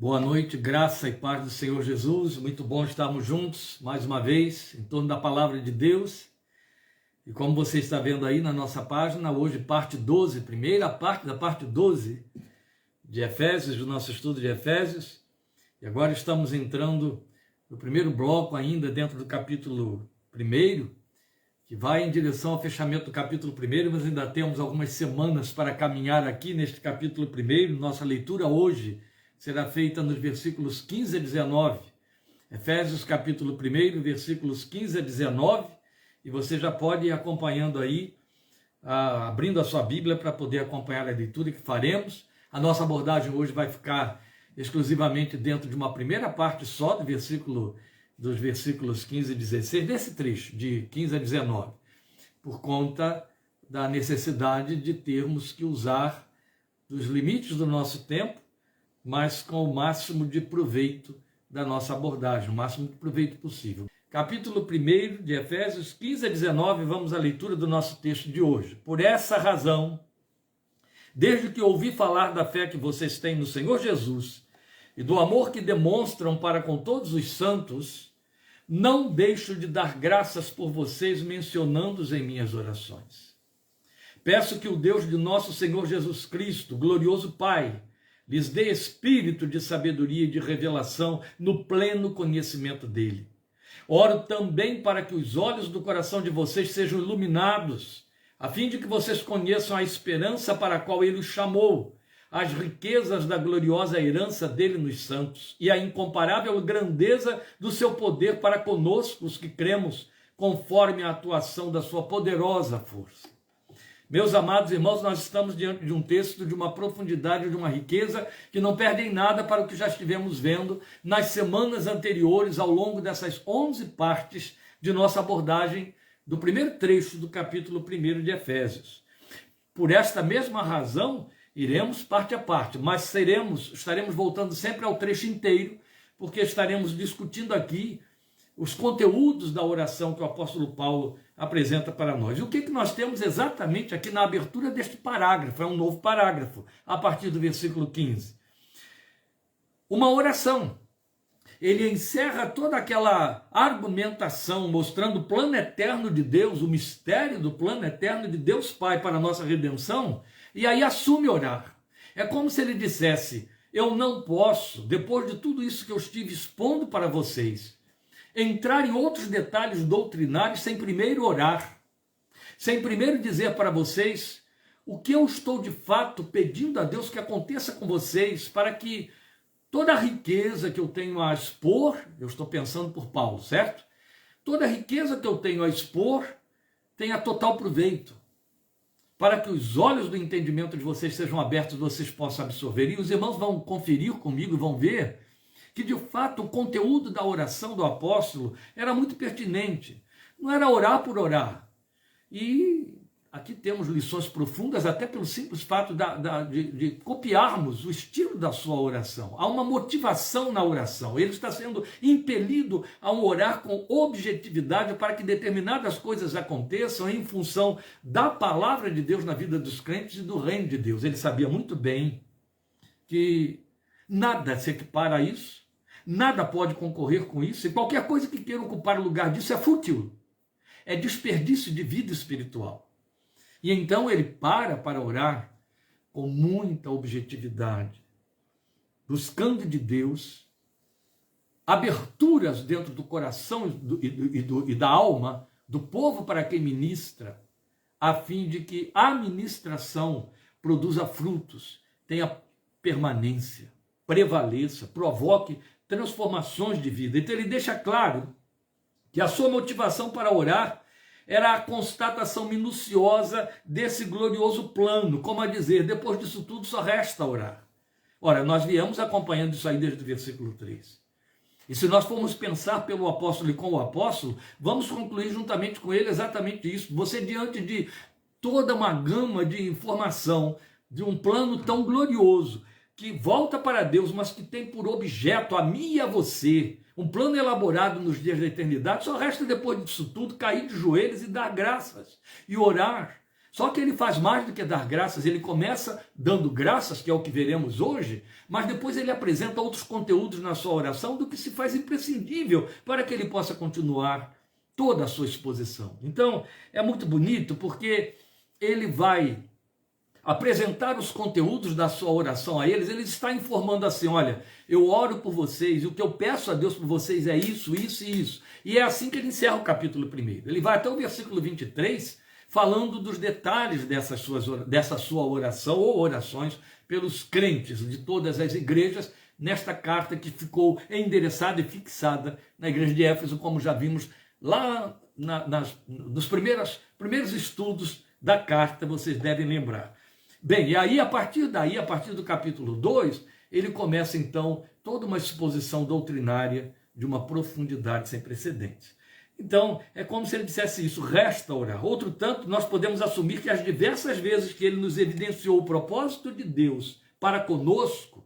Boa noite, graça e paz do Senhor Jesus. Muito bom estarmos juntos mais uma vez em torno da palavra de Deus. E como você está vendo aí na nossa página, hoje parte 12, primeira parte da parte 12 de Efésios, do nosso estudo de Efésios. E agora estamos entrando no primeiro bloco ainda dentro do capítulo 1, que vai em direção ao fechamento do capítulo 1, mas ainda temos algumas semanas para caminhar aqui neste capítulo 1. Nossa leitura hoje será feita nos versículos 15 a 19. Efésios capítulo 1, versículos 15 a 19. E você já pode ir acompanhando aí, abrindo a sua Bíblia para poder acompanhar a leitura que faremos. A nossa abordagem hoje vai ficar exclusivamente dentro de uma primeira parte só dos versículos 15 e 16, desse trecho de 15 a 19, por conta da necessidade de termos que usar dos limites do nosso tempo, mas com o máximo de proveito da nossa abordagem, o máximo de proveito possível. Capítulo 1 de Efésios, 15 a 19, vamos à leitura do nosso texto de hoje. Por essa razão, desde que ouvi falar da fé que vocês têm no Senhor Jesus e do amor que demonstram para com todos os santos, não deixo de dar graças por vocês, mencionando-os em minhas orações. Peço que o Deus de nosso Senhor Jesus Cristo, glorioso Pai, lhes dê espírito de sabedoria e de revelação no pleno conhecimento dele. Oro também para que os olhos do coração de vocês sejam iluminados, a fim de que vocês conheçam a esperança para a qual ele os chamou, as riquezas da gloriosa herança dele nos santos e a incomparável grandeza do seu poder para conosco, os que cremos, conforme a atuação da sua poderosa força. Meus amados irmãos, nós estamos diante de um texto de uma profundidade, de uma riqueza que não perde em nada para o que já estivemos vendo nas semanas anteriores, ao longo dessas 11 partes de nossa abordagem do primeiro trecho do capítulo 1 de Efésios. Por esta mesma razão, iremos parte a parte, mas estaremos voltando sempre ao trecho inteiro, porque estaremos discutindo aqui os conteúdos da oração que o apóstolo Paulo apresenta para nós. E o que nós temos exatamente aqui na abertura deste parágrafo? É um novo parágrafo, a partir do versículo 15. Uma oração. Ele encerra toda aquela argumentação mostrando o plano eterno de Deus, o mistério do plano eterno de Deus Pai para a nossa redenção, e aí assume orar. É como se ele dissesse: eu não posso, depois de tudo isso que eu estive expondo para vocês, entrar em outros detalhes doutrinários sem primeiro orar, sem primeiro dizer para vocês o que eu estou de fato pedindo a Deus que aconteça com vocês, para que toda a riqueza que eu tenho a expor, eu estou pensando por Paulo, certo? Toda a riqueza que eu tenho a expor tenha total proveito, para que os olhos do entendimento de vocês sejam abertos e vocês possam absorver. E os irmãos vão conferir comigo e vão ver que de fato o conteúdo da oração do apóstolo era muito pertinente. Não era orar por orar. E aqui temos lições profundas, até pelo simples fato de copiarmos o estilo da sua oração. Há uma motivação na oração. Ele está sendo impelido a orar com objetividade para que determinadas coisas aconteçam em função da palavra de Deus na vida dos crentes e do reino de Deus. Ele sabia muito bem que nada se equipara a isso, nada pode concorrer com isso, e qualquer coisa que queira ocupar o lugar disso é fútil, é desperdício de vida espiritual. E então ele para orar com muita objetividade, buscando de Deus aberturas dentro do coração e da alma do povo para quem ministra, a fim de que a ministração produza frutos, tenha permanência, prevaleça, provoque transformações de vida. Então ele deixa claro que a sua motivação para orar era a constatação minuciosa desse glorioso plano, como a dizer, depois disso tudo só resta orar. Ora, nós viemos acompanhando isso aí desde o versículo 3. E se nós formos pensar pelo apóstolo e com o apóstolo, vamos concluir juntamente com ele exatamente isso. Você, diante de toda uma gama de informação, de um plano tão glorioso, que volta para Deus, mas que tem por objeto a mim e a você, um plano elaborado nos dias da eternidade, só resta depois disso tudo cair de joelhos e dar graças e orar, Só que ele faz mais do que dar graças, ele começa dando graças, que é o que veremos hoje, mas depois ele apresenta outros conteúdos na sua oração do que se faz imprescindível para que ele possa continuar toda a sua exposição. Então, é muito bonito porque ele vai apresentar os conteúdos da sua oração a eles, ele está informando assim, olha, eu oro por vocês, e o que eu peço a Deus por vocês é isso, isso e isso. E é assim que ele encerra o capítulo 1. Ele vai até o versículo 23, falando dos detalhes dessa sua oração ou orações pelos crentes de todas as igrejas, nesta carta que ficou endereçada e fixada na igreja de Éfeso, como já vimos lá nos primeiros estudos da carta, vocês devem lembrar. Bem, e aí a partir do capítulo 2, ele começa então toda uma exposição doutrinária de uma profundidade sem precedentes. Então, é como se ele dissesse isso, resta orar. Outro tanto, nós podemos assumir que as diversas vezes que ele nos evidenciou o propósito de Deus para conosco,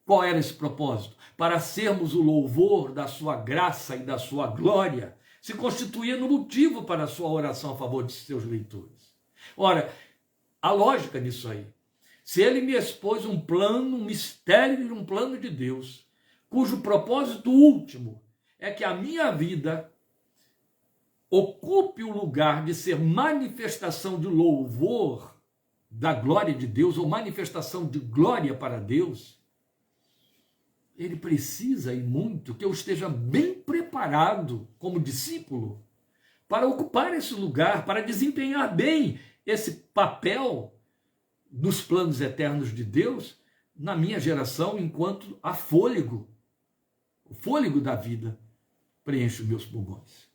qual era esse propósito? Para sermos o louvor da sua graça e da sua glória, se constituía no motivo para a sua oração a favor de seus leitores. Ora, a lógica nisso aí, se ele me expôs um plano, um mistério de um plano de Deus, cujo propósito último é que a minha vida ocupe o lugar de ser manifestação de louvor da glória de Deus, ou manifestação de glória para Deus, ele precisa e muito que eu esteja bem preparado como discípulo para ocupar esse lugar, para desempenhar bem esse papel dos planos eternos de Deus na minha geração, enquanto há fôlego, o fôlego da vida preenche os meus pulmões.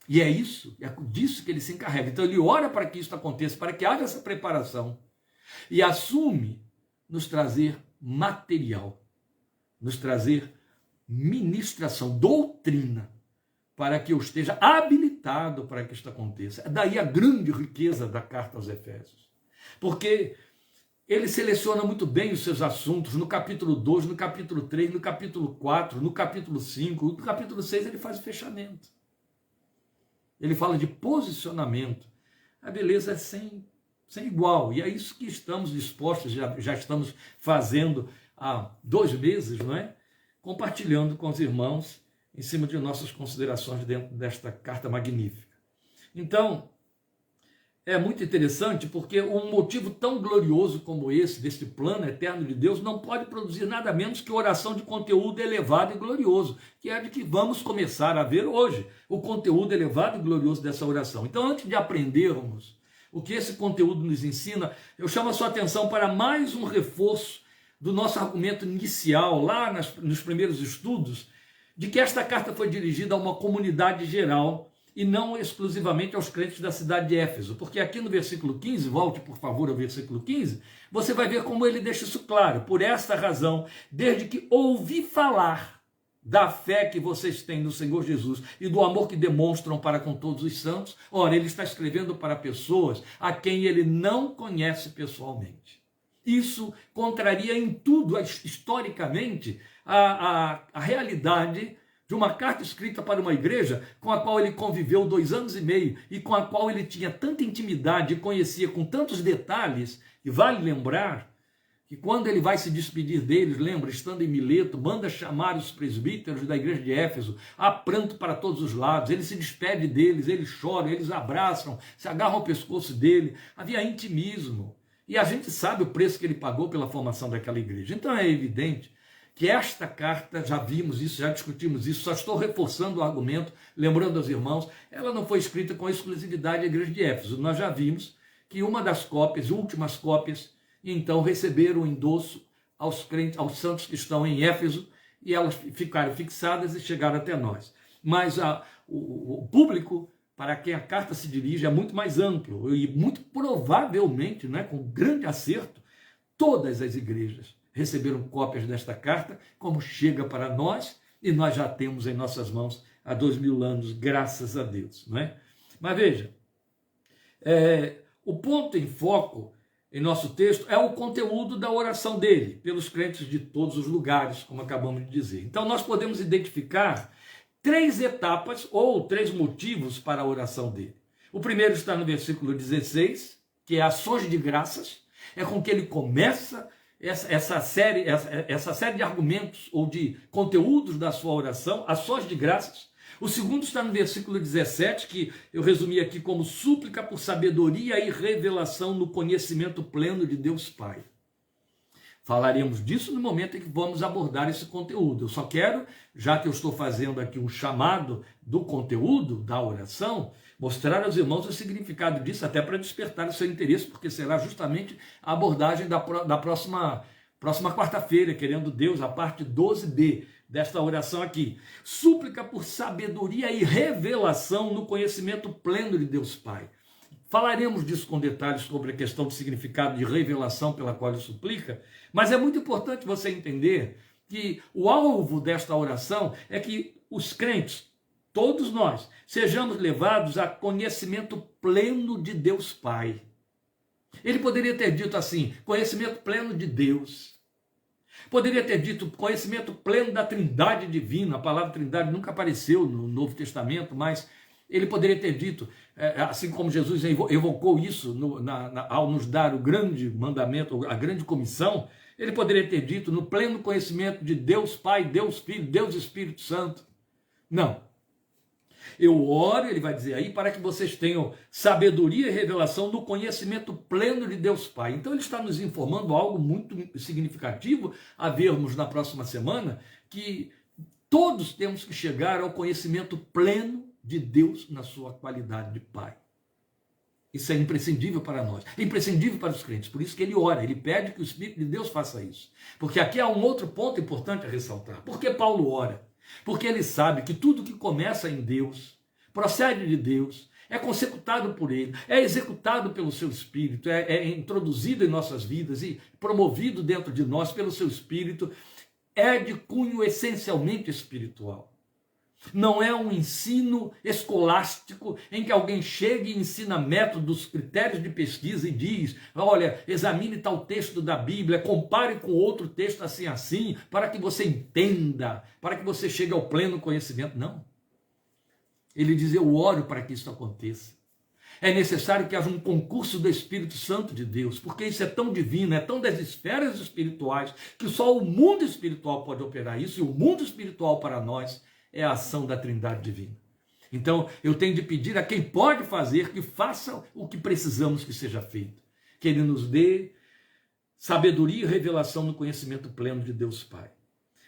E é disso que ele se encarrega. Então ele ora para que isso aconteça, para que haja essa preparação, e assume nos trazer material, nos trazer ministração, doutrina, para que eu esteja habilitado para que isto aconteça. É daí a grande riqueza da carta aos Efésios. Porque ele seleciona muito bem os seus assuntos no capítulo 2, no capítulo 3, no capítulo 4, no capítulo 5, no capítulo 6 ele faz o fechamento. Ele fala de posicionamento. A beleza é sem igual. E é isso que estamos dispostos, já estamos fazendo há 2 meses, não é? Compartilhando com os irmãos em cima de nossas considerações dentro desta carta magnífica. Então, é muito interessante porque um motivo tão glorioso como esse, deste plano eterno de Deus, não pode produzir nada menos que oração de conteúdo elevado e glorioso, que é de que vamos começar a ver hoje, o conteúdo elevado e glorioso dessa oração. Então, antes de aprendermos o que esse conteúdo nos ensina, eu chamo a sua atenção para mais um reforço do nosso argumento inicial, lá nos primeiros estudos, de que esta carta foi dirigida a uma comunidade geral e não exclusivamente aos crentes da cidade de Éfeso. Porque aqui no versículo 15, volte por favor ao versículo 15, você vai ver como ele deixa isso claro. Por esta razão, desde que ouvi falar da fé que vocês têm no Senhor Jesus e do amor que demonstram para com todos os santos, ora, ele está escrevendo para pessoas a quem ele não conhece pessoalmente. Isso contraria em tudo, historicamente, a realidade de uma carta escrita para uma igreja com a qual ele conviveu 2 anos e meio e com a qual ele tinha tanta intimidade e conhecia com tantos detalhes. E vale lembrar que quando ele vai se despedir deles, lembra, estando em Mileto, manda chamar os presbíteros da igreja de Éfeso, há pranto para todos os lados, ele se despede deles, eles choram, eles abraçam, se agarram ao pescoço dele, havia intimismo. E a gente sabe o preço que ele pagou pela formação daquela igreja. Então é evidente que esta carta, já vimos isso, já discutimos isso, só estou reforçando o argumento, lembrando aos irmãos, ela não foi escrita com exclusividade à igreja de Éfeso. Nós já vimos que uma das cópias, últimas cópias, então receberam o endosso aos crentes, aos santos que estão em Éfeso, e elas ficaram fixadas e chegaram até nós. Mas o público para quem a carta se dirige é muito mais amplo, e muito provavelmente, né, com grande acerto, todas as igrejas receberam cópias desta carta, como chega para nós, e nós já temos em nossas mãos há 2000 anos, graças a Deus. Não é? Mas veja, o ponto em foco em nosso texto é o conteúdo da oração dele, pelos crentes de todos os lugares, como acabamos de dizer. Então nós podemos identificar 3 etapas ou 3 motivos para a oração dele. O primeiro está no versículo 16, que é ações de graças. É com que ele começa essa série de argumentos ou de conteúdos da sua oração, ações de graças. O segundo está no versículo 17, que eu resumi aqui como súplica por sabedoria e revelação no conhecimento pleno de Deus Pai. Falaremos disso no momento em que vamos abordar esse conteúdo. Eu só quero, já que eu estou fazendo aqui um chamado do conteúdo da oração, mostrar aos irmãos o significado disso, até para despertar o seu interesse, porque será justamente a abordagem da próxima quarta-feira, querendo Deus, a parte 12b desta oração aqui. Súplica por sabedoria e revelação no conhecimento pleno de Deus Pai. Falaremos disso com detalhes sobre a questão do significado de revelação pela qual ele suplica, mas é muito importante você entender que o alvo desta oração é que os crentes, todos nós, sejamos levados a conhecimento pleno de Deus Pai. Ele poderia ter dito assim, conhecimento pleno de Deus. Poderia ter dito conhecimento pleno da Trindade divina. A palavra Trindade nunca apareceu no Novo Testamento, mas ele poderia ter dito, assim como Jesus evocou isso ao nos dar o grande mandamento, a grande comissão, ele poderia ter dito no pleno conhecimento de Deus Pai, Deus Filho, Deus Espírito Santo. Não. Eu oro, ele vai dizer aí, para que vocês tenham sabedoria e revelação no conhecimento pleno de Deus Pai. Então ele está nos informando algo muito significativo a vermos na próxima semana, que todos temos que chegar ao conhecimento pleno de Deus na sua qualidade de Pai. Isso é imprescindível para nós, é imprescindível para os crentes. Por isso que ele ora, ele pede que o Espírito de Deus faça isso. Porque aqui há um outro ponto importante a ressaltar. Por que Paulo ora? Porque ele sabe que tudo que começa em Deus, procede de Deus, é consecutado por ele, é executado pelo seu Espírito, é introduzido em nossas vidas e promovido dentro de nós pelo seu Espírito, é de cunho essencialmente espiritual. Não é um ensino escolástico em que alguém chega e ensina métodos, critérios de pesquisa e diz, olha, examine tal texto da Bíblia, compare com outro texto assim, para que você entenda, para que você chegue ao pleno conhecimento. Não. Ele diz, eu oro para que isso aconteça. É necessário que haja um concurso do Espírito Santo de Deus, porque isso é tão divino, é tão das esferas espirituais, que só o mundo espiritual pode operar isso, e o mundo espiritual para nós é a ação da Trindade divina. Então, eu tenho de pedir a quem pode fazer que faça o que precisamos que seja feito. Que ele nos dê sabedoria e revelação no conhecimento pleno de Deus Pai.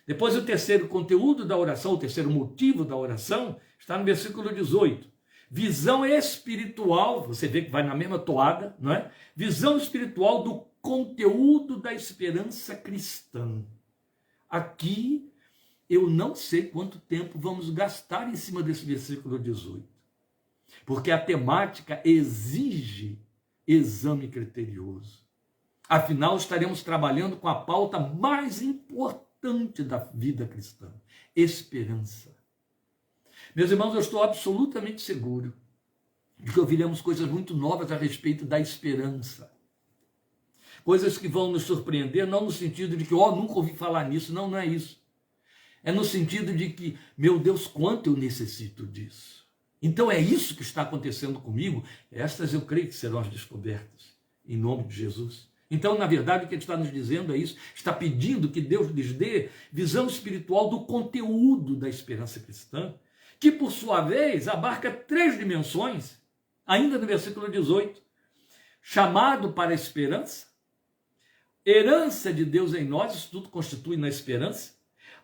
Depois, o terceiro conteúdo da oração, o terceiro motivo da oração, está no versículo 18. Visão espiritual, você vê que vai na mesma toada, não é? Visão espiritual do conteúdo da esperança cristã. Aqui, eu não sei quanto tempo vamos gastar em cima desse versículo 18. Porque a temática exige exame criterioso. Afinal, estaremos trabalhando com a pauta mais importante da vida cristã: esperança. Meus irmãos, eu estou absolutamente seguro de que ouviremos coisas muito novas a respeito da esperança. Coisas que vão nos surpreender, não no sentido de que, nunca ouvi falar nisso. Não, não é isso. É no sentido de que, meu Deus, quanto eu necessito disso. Então é isso que está acontecendo comigo. Estas eu creio que serão as descobertas, em nome de Jesus. Então, na verdade, o que ele está nos dizendo é isso. Está pedindo que Deus lhes dê visão espiritual do conteúdo da esperança cristã, que por sua vez abarca 3 dimensões, ainda no versículo 18. Chamado para a esperança, herança de Deus em nós, isso tudo constitui na esperança,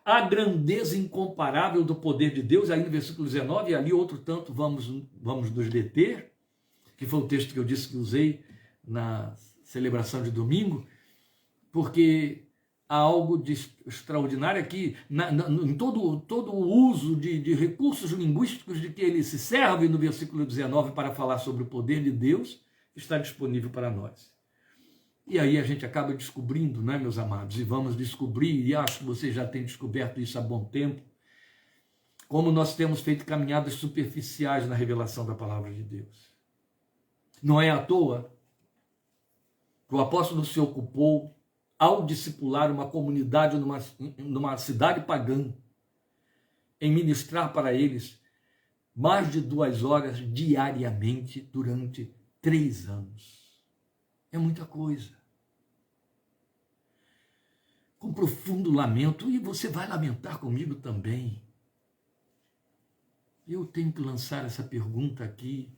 a grandeza incomparável do poder de Deus, aí no versículo 19, e ali outro tanto vamos nos deter, que foi o texto que eu disse que usei na celebração de domingo, porque há algo de extraordinário aqui, em todo o uso de recursos linguísticos de que ele se serve no versículo 19 para falar sobre o poder de Deus, está disponível para nós. E aí a gente acaba descobrindo, não é, meus amados? E vamos descobrir, e acho que você já tem descoberto isso há bom tempo, como nós temos feito caminhadas superficiais na revelação da palavra de Deus. Não é à toa que o apóstolo se ocupou, ao discipular uma comunidade numa cidade pagã, em ministrar para eles mais de 2 horas diariamente durante 3 anos. É muita coisa. Com profundo lamento, e você vai lamentar comigo também. Eu tenho que lançar essa pergunta aqui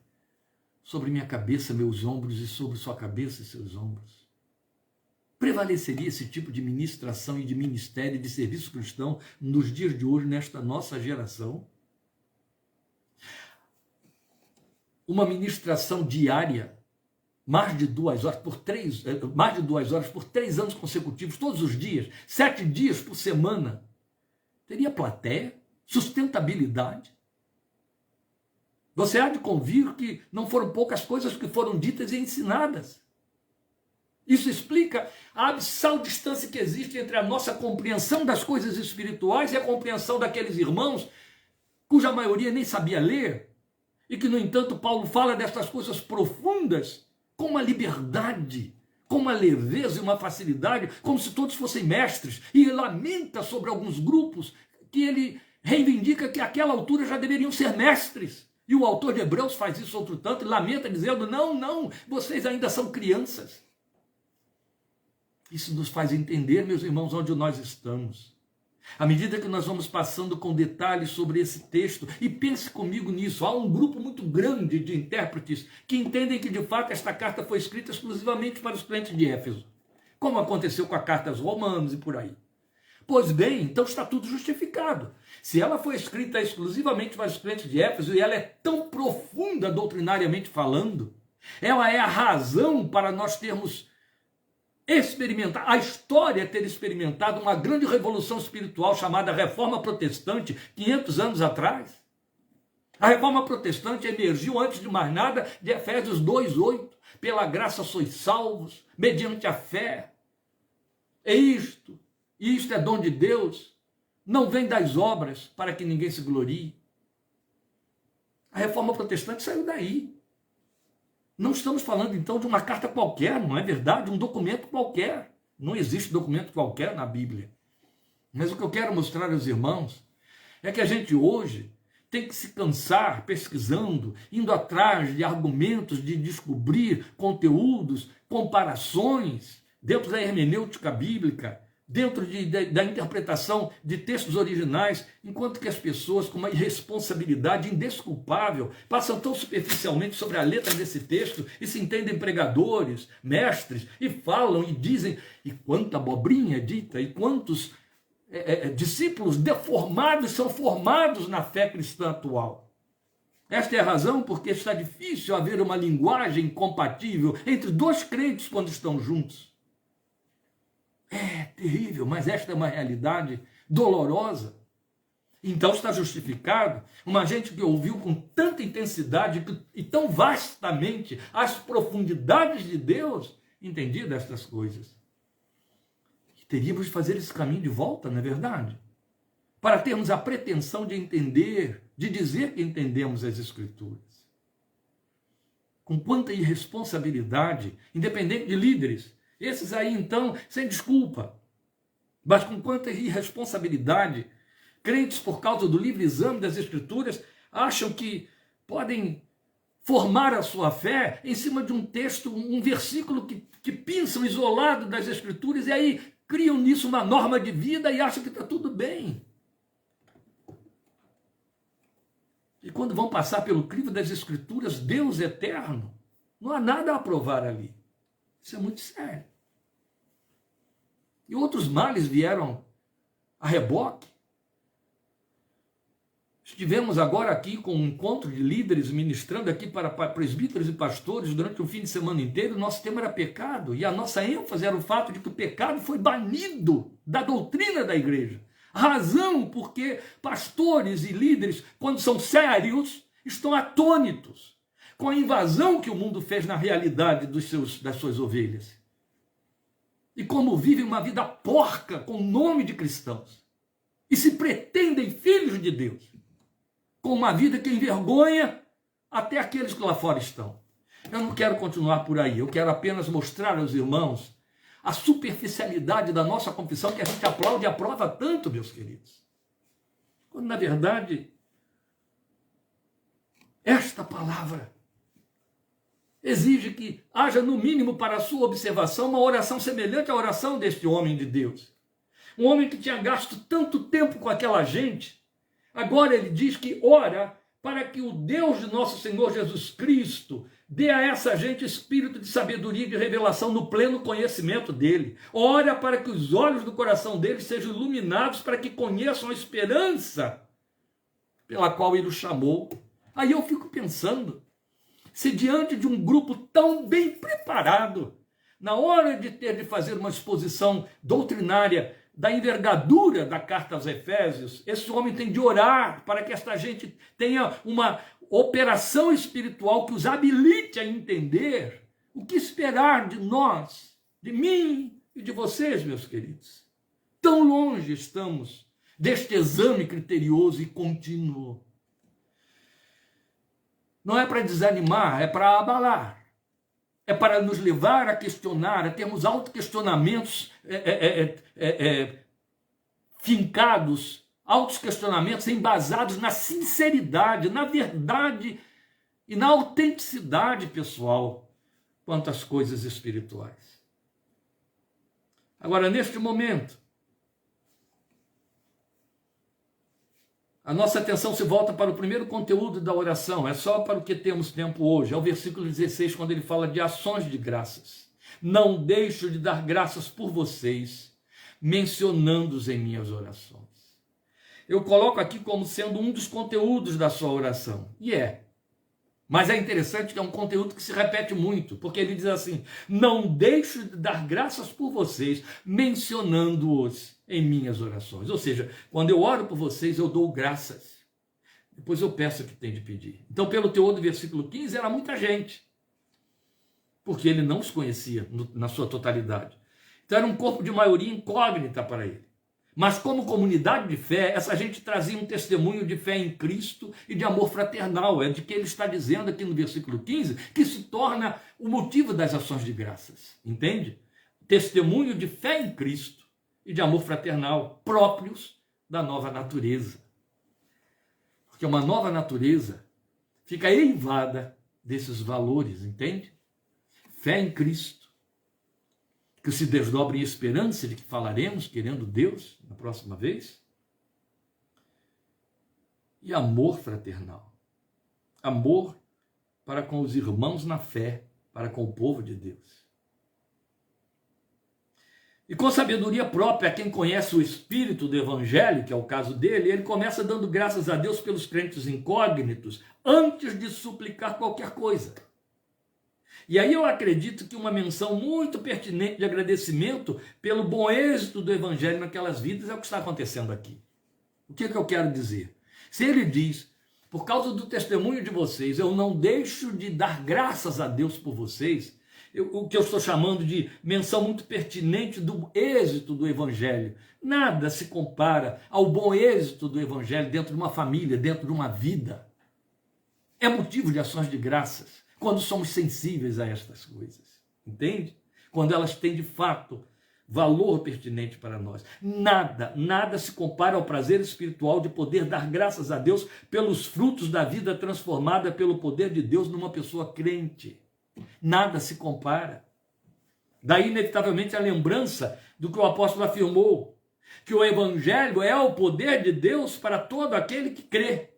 sobre minha cabeça, meus ombros, e sobre sua cabeça e seus ombros. Prevaleceria esse tipo de ministração e de ministério e de serviço cristão nos dias de hoje, nesta nossa geração? Uma ministração diária, mais de 2 horas por 3 anos consecutivos, todos os dias, 7 dias por semana, teria plateia, sustentabilidade? Você há de convir que não foram poucas coisas que foram ditas e ensinadas. Isso explica a abissal distância que existe entre a nossa compreensão das coisas espirituais e a compreensão daqueles irmãos cuja maioria nem sabia ler, e que, no entanto, Paulo fala dessas coisas profundas com uma liberdade, com uma leveza e uma facilidade, como se todos fossem mestres, e lamenta sobre alguns grupos que ele reivindica que àquela altura já deveriam ser mestres. E o autor de Hebreus faz isso outro tanto e lamenta dizendo, não, vocês ainda são crianças. Isso nos faz entender, meus irmãos, onde nós estamos. À medida que nós vamos passando com detalhes sobre esse texto, e pense comigo nisso, há um grupo muito grande de intérpretes que entendem que de fato esta carta foi escrita exclusivamente para os crentes de Éfeso, como aconteceu com a carta aos Romanos e por aí. Pois bem, então está tudo justificado. Se ela foi escrita exclusivamente para os crentes de Éfeso e ela é tão profunda doutrinariamente falando, ela é a razão para nós termos experimentar, a história ter experimentado uma grande revolução espiritual chamada Reforma Protestante, 500 anos atrás. A Reforma Protestante emergiu, antes de mais nada, de Efésios 2:8. Pela graça sois salvos, mediante a fé. É isto, e isto é dom de Deus, não vem das obras, para que ninguém se glorie. A Reforma Protestante saiu daí. Não estamos falando, então, de uma carta qualquer, não é verdade? Um documento qualquer. Não existe documento qualquer na Bíblia. Mas o que eu quero mostrar aos irmãos é que a gente hoje tem que se cansar pesquisando, indo atrás de argumentos, de descobrir conteúdos, comparações dentro da hermenêutica bíblica, dentro da interpretação de textos originais, enquanto que as pessoas, com uma irresponsabilidade indesculpável, passam tão superficialmente sobre a letra desse texto e se entendem pregadores, mestres, e falam e dizem, e quanta abobrinha é dita, e quantos discípulos deformados são formados na fé cristã atual. Esta é a razão porque está difícil haver uma linguagem compatível entre dois crentes quando estão juntos. É terrível, mas esta é uma realidade dolorosa. Então está justificado uma gente que ouviu com tanta intensidade e tão vastamente as profundidades de Deus, entendia destas coisas. E teríamos de fazer esse caminho de volta, não é verdade? Para termos a pretensão de entender, de dizer que entendemos as Escrituras. Com quanta irresponsabilidade, independente de líderes, esses aí, então, sem desculpa, mas com quanta irresponsabilidade, crentes, por causa do livre exame das Escrituras, acham que podem formar a sua fé em cima de um texto, um versículo que pensam isolado das Escrituras, e aí criam nisso uma norma de vida e acham que está tudo bem. E quando vão passar pelo crivo das Escrituras, Deus eterno, não há nada a aprovar ali. Isso é muito sério. E outros males vieram a reboque. Estivemos agora aqui com um encontro de líderes ministrando aqui para presbíteros e pastores durante o fim de semana inteiro. Nosso tema era pecado e a nossa ênfase era o fato de que o pecado foi banido da doutrina da igreja. Razão porque pastores e líderes, quando são sérios, estão atônitos com a invasão que o mundo fez na realidade das suas ovelhas. E como vivem uma vida porca com o nome de cristãos. E se pretendem filhos de Deus. Com uma vida que envergonha até aqueles que lá fora estão. Eu não quero continuar por aí. Eu quero apenas mostrar aos irmãos a superficialidade da nossa confissão que a gente aplaude e aprova tanto, meus queridos. Quando, na verdade, Esta palavra exige que haja, no mínimo, para a sua observação, uma oração semelhante à oração deste homem de Deus. Um homem que tinha gasto tanto tempo com aquela gente, agora ele diz que ora para que o Deus de nosso Senhor Jesus Cristo dê a essa gente espírito de sabedoria e de revelação no pleno conhecimento dele. Ora para que os olhos do coração deles sejam iluminados, para que conheçam a esperança pela qual ele o chamou. Aí eu fico pensando, se diante de um grupo tão bem preparado, na hora de ter de fazer uma exposição doutrinária da envergadura da carta aos Efésios, esse homem tem de orar para que esta gente tenha uma operação espiritual que os habilite a entender o que esperar de nós, de mim e de vocês, meus queridos. Tão longe estamos deste exame criterioso e contínuo. Não é para desanimar, é para abalar. É para nos levar a questionar, a termos autoquestionamentos fincados, autoquestionamentos embasados na sinceridade, na verdade e na autenticidade pessoal quanto às coisas espirituais. Agora, neste momento, a nossa atenção se volta para o primeiro conteúdo da oração, é só para o que temos tempo hoje, é o versículo 16, quando ele fala de ações de graças. Não deixo de dar graças por vocês, mencionando-os em minhas orações. Eu coloco aqui como sendo um dos conteúdos da sua oração, e é. Mas é interessante que é um conteúdo que se repete muito, porque ele diz assim: não deixo de dar graças por vocês, mencionando-os em minhas orações. Ou seja, quando eu oro por vocês, eu dou graças. Depois eu peço o que tem de pedir. Então, pelo teor do versículo 15, era muita gente, porque ele não os conhecia na sua totalidade. Então, era um corpo de maioria incógnita para ele. Mas como comunidade de fé, essa gente trazia um testemunho de fé em Cristo e de amor fraternal. É de que ele está dizendo aqui no versículo 15, que se torna o motivo das ações de graças. Entende? Testemunho de fé em Cristo e de amor fraternal, próprios da nova natureza. Porque uma nova natureza fica eivada desses valores, entende? Fé em Cristo, que se desdobre em esperança de que falaremos, querendo Deus, na próxima vez. E amor fraternal. Amor para com os irmãos na fé, para com o povo de Deus. E com sabedoria própria, quem conhece o espírito do evangelho, que é o caso dele, ele começa dando graças a Deus pelos crentes incógnitos, antes de suplicar qualquer coisa. E aí eu acredito que uma menção muito pertinente de agradecimento pelo bom êxito do evangelho naquelas vidas é o que está acontecendo aqui. O que é que eu quero dizer? Se ele diz, por causa do testemunho de vocês, eu não deixo de dar graças a Deus por vocês, o que eu estou chamando de menção muito pertinente do êxito do evangelho. Nada se compara ao bom êxito do evangelho dentro de uma família, dentro de uma vida. É motivo de ações de graças quando somos sensíveis a estas coisas, entende? Quando elas têm de fato valor pertinente para nós. Nada se compara ao prazer espiritual de poder dar graças a Deus pelos frutos da vida transformada pelo poder de Deus numa pessoa crente. Nada se compara. Daí, inevitavelmente, a lembrança do que o apóstolo afirmou, que o evangelho é o poder de Deus para todo aquele que crê.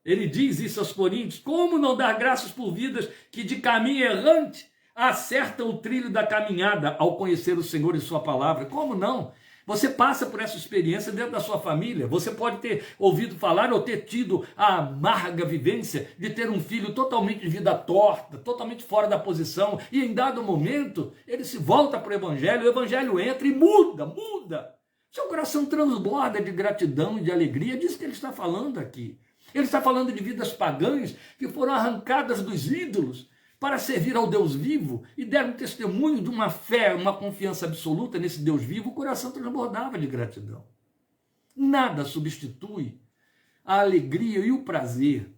Ele diz isso aos Coríntios: como não dar graças por vidas que de caminho errante acertam o trilho da caminhada ao conhecer o Senhor e sua palavra? Como não? Você passa por essa experiência dentro da sua família. Você pode ter ouvido falar ou ter tido a amarga vivência de ter um filho totalmente de vida torta, totalmente fora da posição, e em dado momento ele se volta para o evangelho entra e muda. Seu coração transborda de gratidão e de alegria. Disso que ele está falando aqui. Ele está falando de vidas pagãs que foram arrancadas dos ídolos para servir ao Deus vivo e deram testemunho de uma fé, uma confiança absoluta nesse Deus vivo. O coração transbordava de gratidão. Nada substitui a alegria e o prazer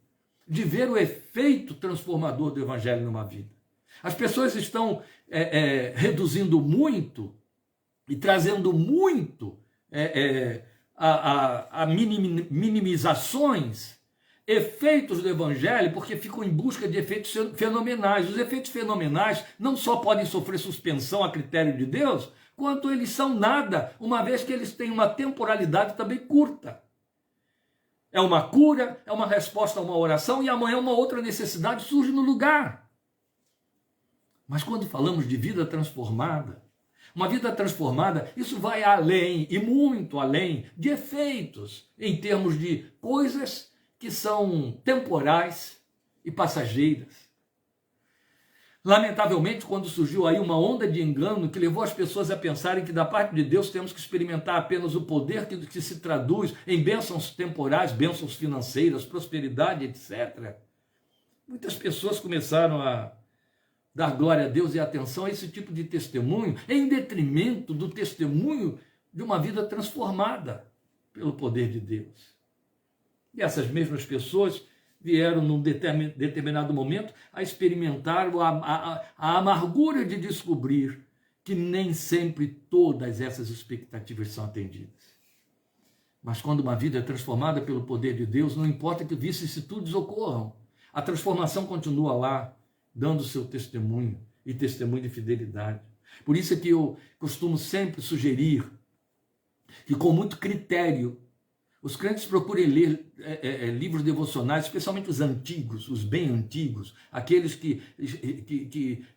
de ver o efeito transformador do evangelho numa vida. As pessoas estão reduzindo muito e trazendo muito a minimizações efeitos do evangelho porque ficam em busca de efeitos fenomenais. Os efeitos fenomenais não só podem sofrer suspensão a critério de Deus, quanto eles são nada, uma vez que eles têm uma temporalidade também curta. É uma cura, é uma resposta a uma oração e amanhã uma outra necessidade surge no lugar. Mas quando falamos de vida transformada, uma vida transformada, isso vai além, e muito além, de efeitos, em termos de coisas que são temporais e passageiras. Lamentavelmente, quando surgiu aí uma onda de engano que levou as pessoas a pensarem que da parte de Deus temos que experimentar apenas o poder que se traduz em bênçãos temporais, bênçãos financeiras, prosperidade, etc. Muitas pessoas começaram a dar glória a Deus e atenção a esse tipo de testemunho, em detrimento do testemunho de uma vida transformada pelo poder de Deus. E essas mesmas pessoas vieram num determinado momento a experimentar a amargura de descobrir que nem sempre todas essas expectativas são atendidas. Mas quando uma vida é transformada pelo poder de Deus, não importa que vicissitudes ocorram, a transformação continua lá, dando seu testemunho e testemunho de fidelidade. Por isso é que eu costumo sempre sugerir que, com muito critério, os crentes procurem ler livros devocionais, especialmente os antigos, os bem antigos, aqueles que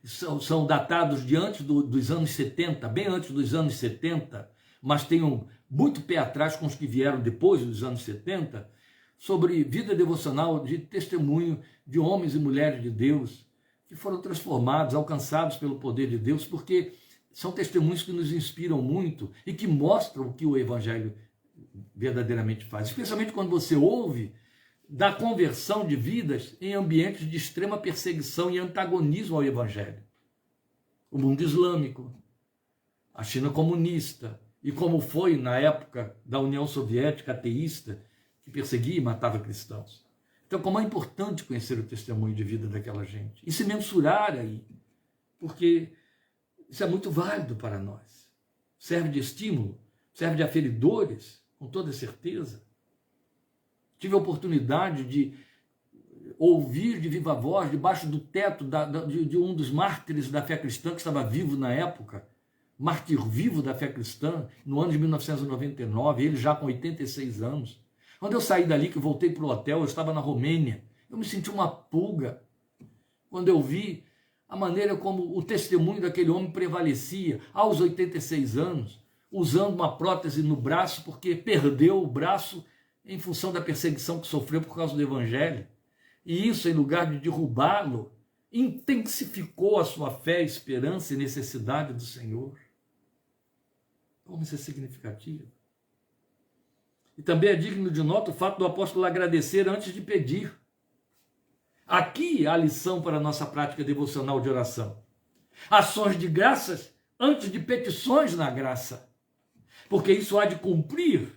são datados de antes dos anos 70, bem antes dos anos 70, mas tenham muito pé atrás com os que vieram depois dos anos 70, sobre vida devocional de testemunho de homens e mulheres de Deus, que foram transformados, alcançados pelo poder de Deus, porque são testemunhos que nos inspiram muito e que mostram o que o Evangelho verdadeiramente faz. Especialmente quando você ouve da conversão de vidas em ambientes de extrema perseguição e antagonismo ao Evangelho. O mundo islâmico, a China comunista, e como foi na época da União Soviética ateísta, que perseguia e matava cristãos. Então, como é importante conhecer o testemunho de vida daquela gente e se mensurar aí, porque isso é muito válido para nós. Serve de estímulo, serve de aferidores, com toda certeza. Tive a oportunidade de ouvir de viva voz, debaixo do teto de um dos mártires da fé cristã, que estava vivo na época, mártir vivo da fé cristã, no ano de 1999, ele já com 86 anos. Quando eu saí dali, que voltei para o hotel, eu estava na Romênia, eu me senti uma pulga quando eu vi a maneira como o testemunho daquele homem prevalecia aos 86 anos, usando uma prótese no braço, porque perdeu o braço em função da perseguição que sofreu por causa do Evangelho. E isso, em lugar de derrubá-lo, intensificou a sua fé, esperança e necessidade do Senhor. Como isso é significativo. E também é digno de nota o fato do apóstolo agradecer antes de pedir. Aqui há a lição para a nossa prática devocional de oração. Ações de graças antes de petições na graça. Porque isso há de cumprir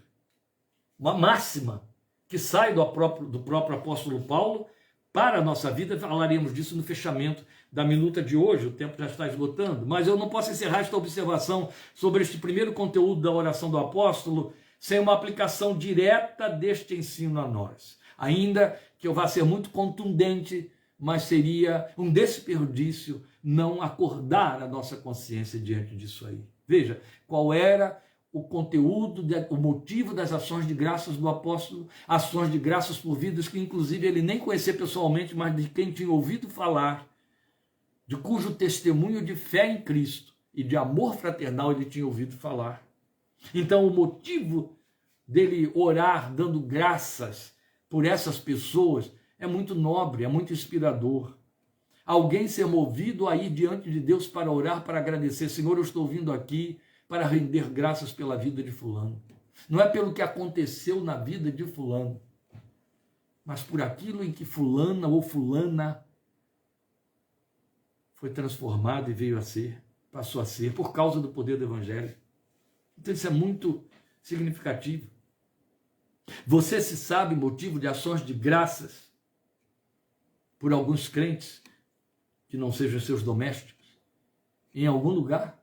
uma máxima que sai do próprio apóstolo Paulo para a nossa vida. Falaremos disso no fechamento da minuta de hoje, o tempo já está esgotando. Mas eu não posso encerrar esta observação sobre este primeiro conteúdo da oração do apóstolo sem uma aplicação direta deste ensino a nós. Ainda que eu vá ser muito contundente, mas seria um desperdício não acordar a nossa consciência diante disso aí. Veja, qual era o conteúdo, o motivo das ações de graças do apóstolo, ações de graças por vidas que inclusive ele nem conhecia pessoalmente, mas de quem tinha ouvido falar, de cujo testemunho de fé em Cristo e de amor fraternal ele tinha ouvido falar. Então, o motivo dele orar dando graças por essas pessoas é muito nobre, é muito inspirador. Alguém ser movido a ir diante de Deus para orar, para agradecer. Senhor, eu estou vindo aqui para render graças pela vida de fulano. Não é pelo que aconteceu na vida de fulano, mas por aquilo em que fulana ou fulana foi transformado e veio a ser, passou a ser, por causa do poder do Evangelho. Então isso é muito significativo. Você se sabe motivo de ações de graças por alguns crentes que não sejam seus domésticos, em algum lugar?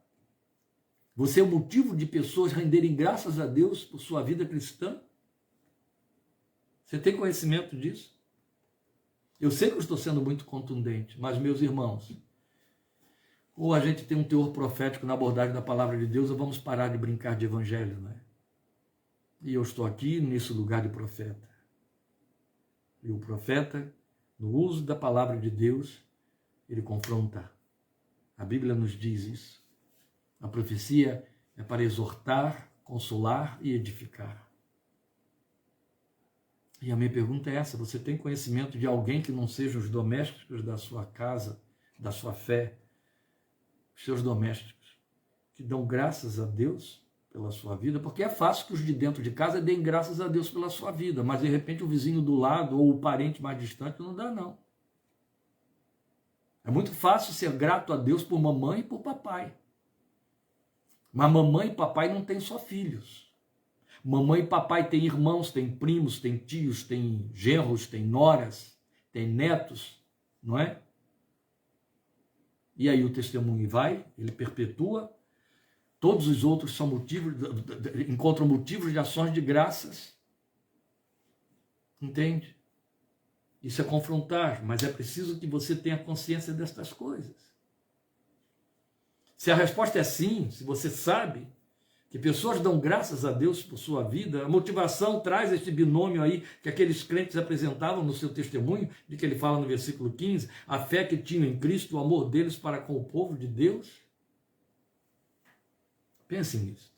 Você é o motivo de pessoas renderem graças a Deus por sua vida cristã? Você tem conhecimento disso? Eu sei que eu estou sendo muito contundente, mas, meus irmãos, ou a gente tem um teor profético na abordagem da palavra de Deus, ou vamos parar de brincar de evangelho, né? E eu estou aqui nesse lugar de profeta. E o profeta, no uso da palavra de Deus, ele confronta. A Bíblia nos diz isso. A profecia é para exortar, consolar e edificar. E a minha pergunta é essa: você tem conhecimento de alguém que não sejam os domésticos da sua casa, da sua fé, os seus domésticos, que dão graças a Deus pela sua vida? Porque é fácil que os de dentro de casa deem graças a Deus pela sua vida, mas de repente o vizinho do lado ou o parente mais distante não dá, não. É muito fácil ser grato a Deus por mamãe e por papai. Mas mamãe e papai não têm só filhos. Mamãe e papai têm irmãos, têm primos, têm tios, têm genros, têm noras, têm netos, não é? E aí o testemunho vai, ele perpetua. Todos os outros são encontram motivos de ações de graças. Entende? Isso é confrontar, mas é preciso que você tenha consciência destas coisas. Se a resposta é sim, se você sabe que pessoas dão graças a Deus por sua vida, a motivação traz este binômio aí que aqueles crentes apresentavam no seu testemunho, de que ele fala no versículo 15, a fé que tinham em Cristo, o amor deles para com o povo de Deus. Pense nisso.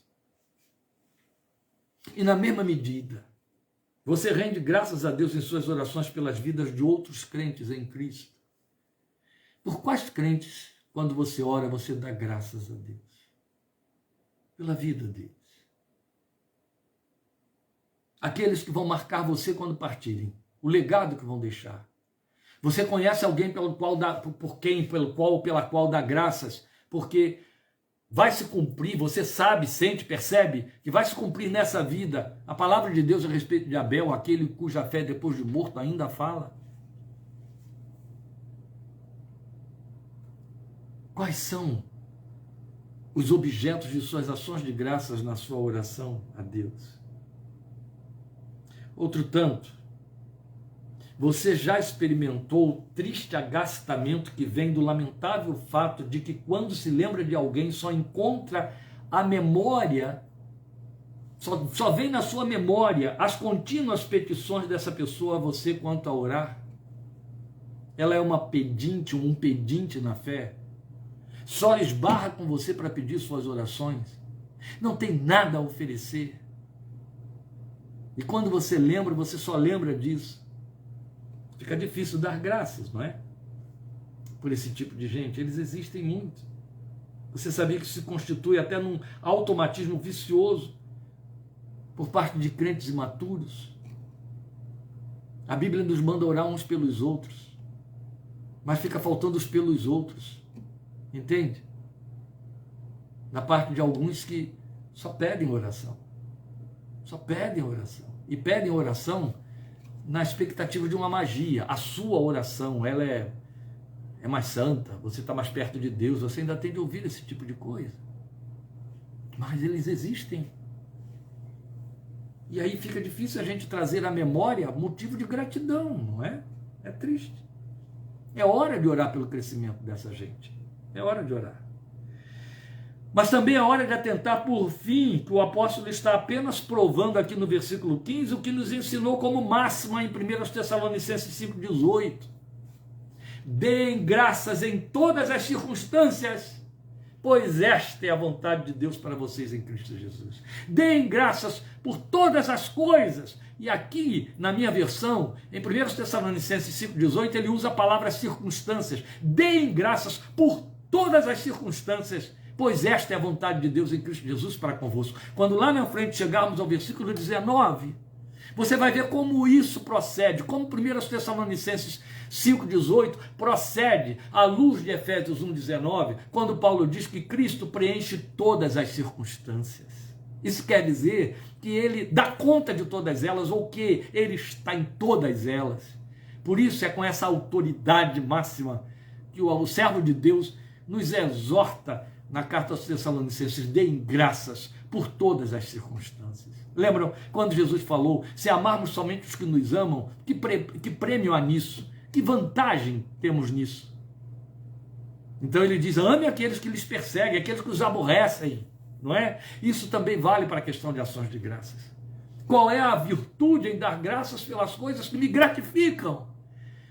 E na mesma medida, você rende graças a Deus em suas orações pelas vidas de outros crentes em Cristo. Por quais crentes, quando você ora, você dá graças a Deus? Pela vida deles. Aqueles que vão marcar você quando partirem. O legado que vão deixar. Você conhece alguém pela qual dá graças, porque vai se cumprir, você sabe, sente, percebe que vai se cumprir nessa vida a palavra de Deus a respeito de Abel, aquele cuja fé depois de morto ainda fala. Quais são os objetos de suas ações de graças na sua oração a Deus? Outro tanto, você já experimentou o triste agastamento que vem do lamentável fato de que quando se lembra de alguém só encontra a memória, só vem na sua memória as contínuas petições dessa pessoa a você quanto a orar? Ela é uma pedinte, um pedinte na fé? Só esbarra com você para pedir suas orações? Não tem nada a oferecer? E quando você lembra, você só lembra disso? Fica difícil dar graças, não é? Por esse tipo de gente. Eles existem muito. Você sabia que se constitui até num automatismo vicioso por parte de crentes imaturos? A Bíblia nos manda orar uns pelos outros, mas fica faltando os pelos outros. Entende? Da parte de alguns que só pedem oração. Só pedem oração. E pedem oração na expectativa de uma magia. A sua oração, ela é mais santa, você está mais perto de Deus, você ainda tem de ouvir esse tipo de coisa. Mas eles existem. E aí fica difícil a gente trazer à memória motivo de gratidão, não é? É triste. É hora de orar pelo crescimento dessa gente. É hora de orar. Mas também é hora de atentar por fim, que o apóstolo está apenas provando aqui no versículo 15, o que nos ensinou como máxima em 1 Tessalonicenses 5,18. Deem graças em todas as circunstâncias, pois esta é a vontade de Deus para vocês em Cristo Jesus. Deem graças por todas as coisas. E aqui, na minha versão, em 1 Tessalonicenses 5,18, ele usa a palavra circunstâncias. Deem graças por todas as circunstâncias, pois esta é a vontade de Deus em Cristo Jesus para convosco. Quando lá na frente chegarmos ao versículo 19, você vai ver como isso procede, como 1 Tessalonicenses 5,18 procede à luz de Efésios 1,19, quando Paulo diz que Cristo preenche todas as circunstâncias. Isso quer dizer que ele dá conta de todas elas, ou que ele está em todas elas. Por isso é com essa autoridade máxima que o servo de Deus nos exorta na carta aos Tessalonicenses: deem graças por todas as circunstâncias. Lembram quando Jesus falou: se amarmos somente os que nos amam, que prêmio há nisso? Que vantagem temos nisso? Então ele diz, ame aqueles que lhes perseguem, aqueles que os aborrecem, não é? Isso também vale para a questão de ações de graças. Qual é a virtude em dar graças pelas coisas que me gratificam?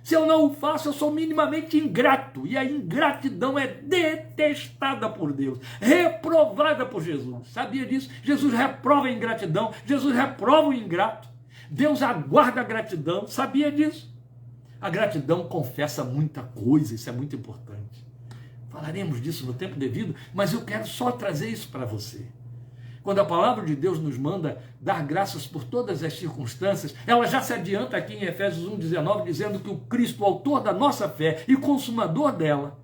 Se eu não o faço, eu sou minimamente ingrato. E a ingratidão é detestada por Deus, reprovada por Jesus. Sabia disso? Jesus reprova a ingratidão, Jesus reprova o ingrato. Deus aguarda a gratidão. Sabia disso? A gratidão confessa muita coisa, isso é muito importante. Falaremos disso no tempo devido, mas eu quero só trazer isso para você. Quando a palavra de Deus nos manda dar graças por todas as circunstâncias, ela já se adianta aqui em Efésios 1,19, dizendo que o Cristo, o autor da nossa fé e consumador dela,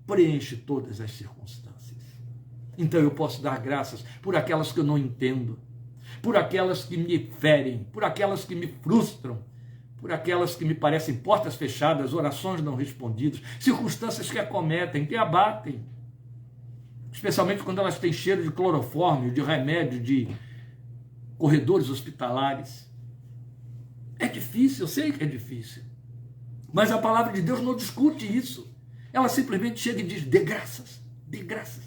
preenche todas as circunstâncias. Então eu posso dar graças por aquelas que eu não entendo, por aquelas que me ferem, por aquelas que me frustram, por aquelas que me parecem portas fechadas, orações não respondidas, circunstâncias que acometem, que abatem. Especialmente quando elas têm cheiro de clorofórmio, de remédio, de corredores hospitalares. É difícil, eu sei que é difícil. Mas a palavra de Deus não discute isso. Ela simplesmente chega e diz, dê graças, dê graças,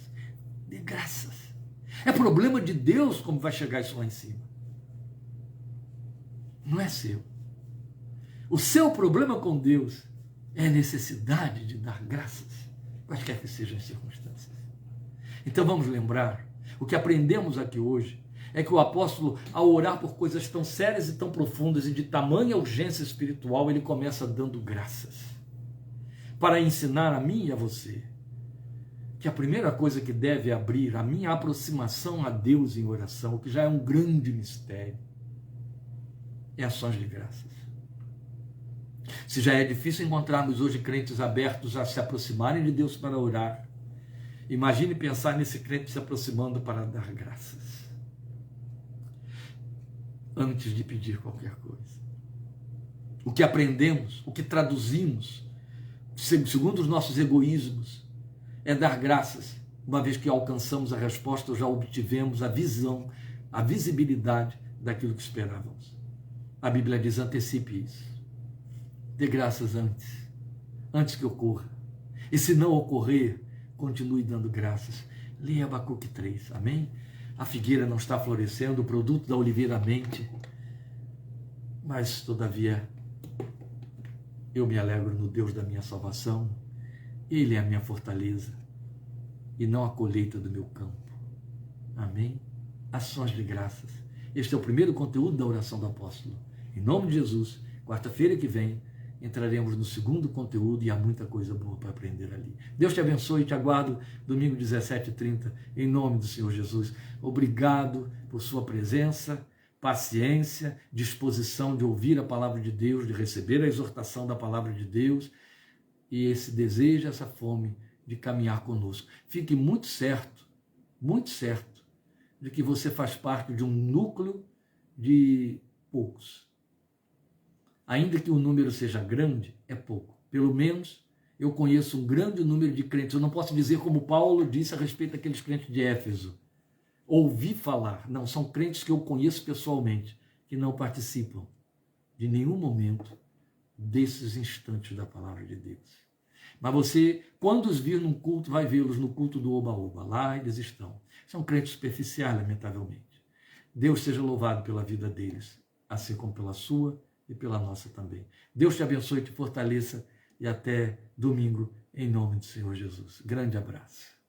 dê graças. É problema de Deus como vai chegar isso lá em cima. Não é seu. O seu problema com Deus é a necessidade de dar graças, quaisquer que sejam as circunstâncias. Então vamos lembrar, o que aprendemos aqui hoje é que o apóstolo, ao orar por coisas tão sérias e tão profundas e de tamanha urgência espiritual, ele começa dando graças, para ensinar a mim e a você que a primeira coisa que deve abrir a minha aproximação a Deus em oração, que já é um grande mistério, é ações de graças. Se já é difícil encontrarmos hoje crentes abertos a se aproximarem de Deus para orar, imagine pensar nesse crente se aproximando para dar graças, antes de pedir qualquer coisa. O que aprendemos, o que traduzimos, segundo os nossos egoísmos, é dar graças, uma vez que alcançamos a resposta, ou já obtivemos a visão, a visibilidade daquilo que esperávamos. A Bíblia diz, antecipe isso. Dê graças antes que ocorra. E se não ocorrer, continue dando graças. Leia Abacuque 3, amém? A figueira não está florescendo, o produto da oliveira mente, mas todavia eu me alegro no Deus da minha salvação. Ele é a minha fortaleza e não a colheita do meu campo. Amém? Ações de graças. Este é o primeiro conteúdo da oração do apóstolo. Em nome de Jesus, quarta-feira que vem, entraremos no segundo conteúdo e há muita coisa boa para aprender ali. Deus te abençoe e te aguardo domingo 17h30, em nome do Senhor Jesus. Obrigado por sua presença, paciência, disposição de ouvir a palavra de Deus, de receber a exortação da palavra de Deus e esse desejo, essa fome de caminhar conosco. Fique muito certo de que você faz parte de um núcleo de poucos. Ainda que o número seja grande, é pouco. Pelo menos eu conheço um grande número de crentes. Eu não posso dizer como Paulo disse a respeito daqueles crentes de Éfeso. Ouvi falar. Não, são crentes que eu conheço pessoalmente, que não participam de nenhum momento desses instantes da palavra de Deus. Mas você, quando os vir num culto, vai vê-los no culto do Oba-Oba. Lá eles estão. São crentes superficiais, lamentavelmente. Deus seja louvado pela vida deles, assim como pela sua e pela nossa também. Deus te abençoe, te fortaleça e até domingo, em nome do Senhor Jesus. Grande abraço.